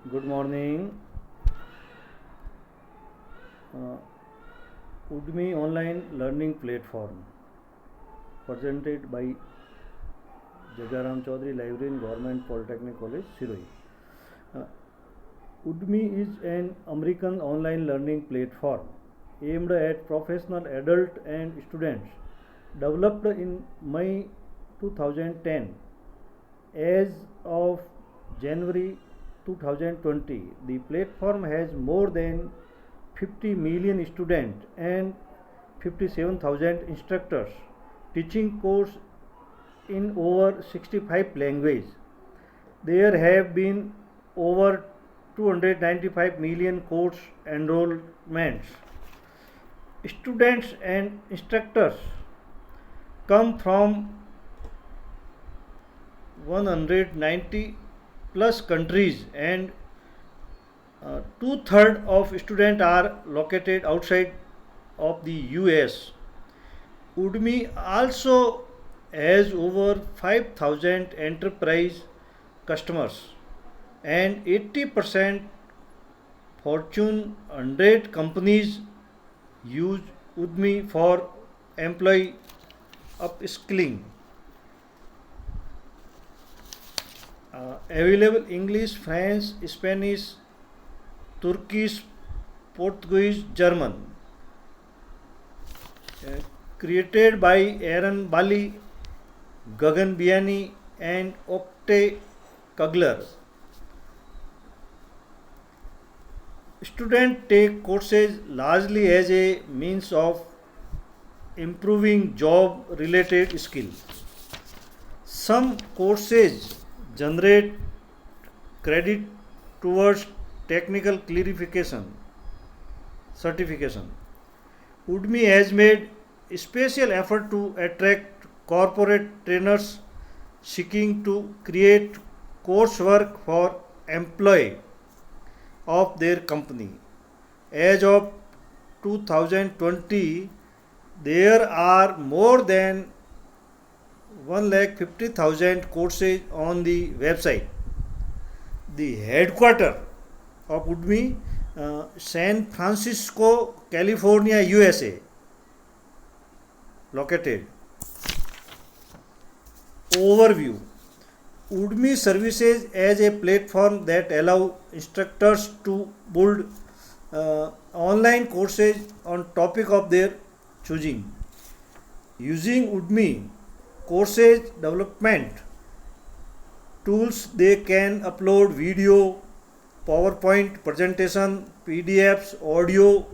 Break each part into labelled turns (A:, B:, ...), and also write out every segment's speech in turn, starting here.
A: Good morning. Uh, Udemy online learning platform presented by Jagaram Chaudhary, Librarian, Government Polytechnic College, Siroi. Uh, Udemy is an American online learning platform aimed at professional adult and students. Developed in May 2010, as of January 2020, the platform has more than 50 million students and 57,000 instructors teaching course in over 65 languages. There have been over 295 million course enrollments. Students and instructors come from 190 plus countries, and two-thirds of students are located outside of the US. Udemy also has over 5,000 enterprise customers, and 80% Fortune 100 companies use Udemy for employee upskilling. Available English, French, Spanish, Turkish, Portuguese, German. Uh, Created by Aaron Bali, Gagan Biani, and Okte Kugler. Students take courses largely as a means of improving job related skills. Some courses generate credit towards technical clarification certification. Udemy has made a special effort to attract corporate trainers seeking to create coursework for employees of their company. As of 2020, there are more than 1,50,000 courses on the website. The headquarters of Udemy, San Francisco, California, USA, located. Overview: Udemy services as a platform that allow instructors to build online courses on topic of their choosing. Using Udemy courses development tools, they can upload video, PowerPoint presentation, PDFs, audio,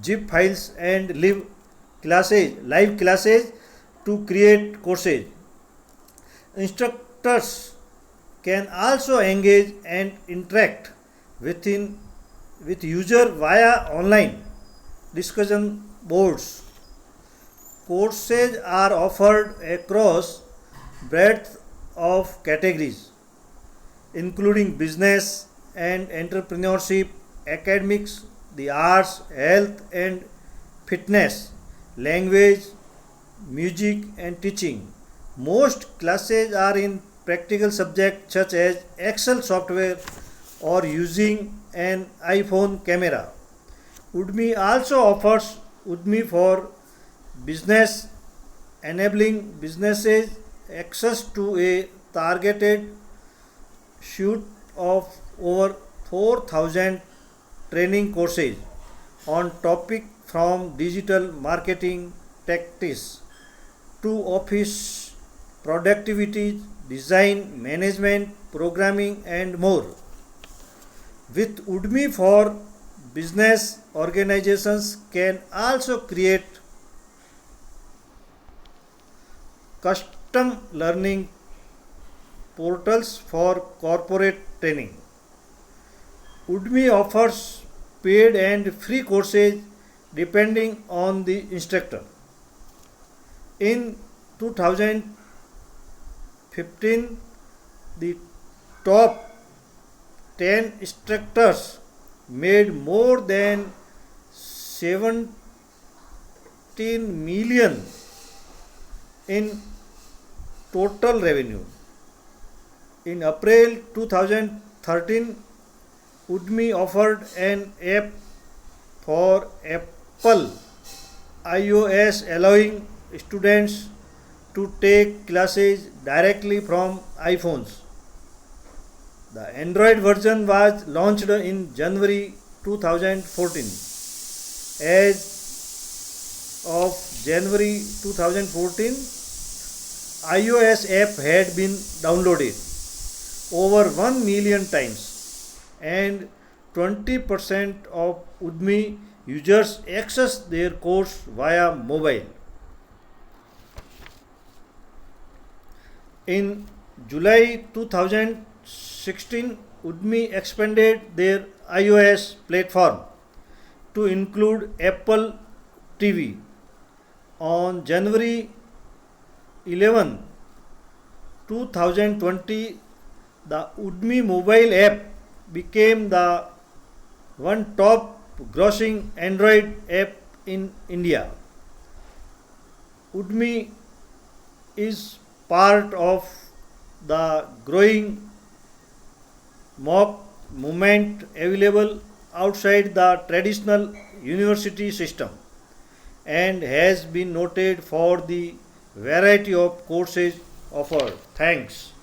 A: zip files, and live classes to create courses. Instructors can also engage and interact within with user via online discussion boards. Courses are offered across breadth of categories, including business and entrepreneurship, academics, the arts, health and fitness, language, music, and teaching. Most classes are in practical subjects such as Excel software or using an iPhone camera. Udemy also offers Udemy for business, enabling businesses access to a targeted suite of over 4,000 training courses on topic from digital marketing tactics to office productivity, design, management, programming, and more. With Udemy for business, organizations can also create custom learning portals for corporate training. Udemy offers paid and free courses depending on the instructor. In 2015, the top 10 instructors made more than 17 million in total revenue. In April 2013, Udemy offered an app for Apple iOS, allowing students to take classes directly from iPhones. The Android version was launched in January 2014. As of January 2014, iOS app had been downloaded over 1 million times, and 20% of Udemy users access their course via mobile. In July 2016, Udemy expanded their iOS platform to include Apple TV. On January 11, 2020, the Udemy mobile app became the one top grossing Android app in India. Udemy is part of the growing MOOC movement available outside the traditional university system and has been noted for the variety of courses offered. Thanks.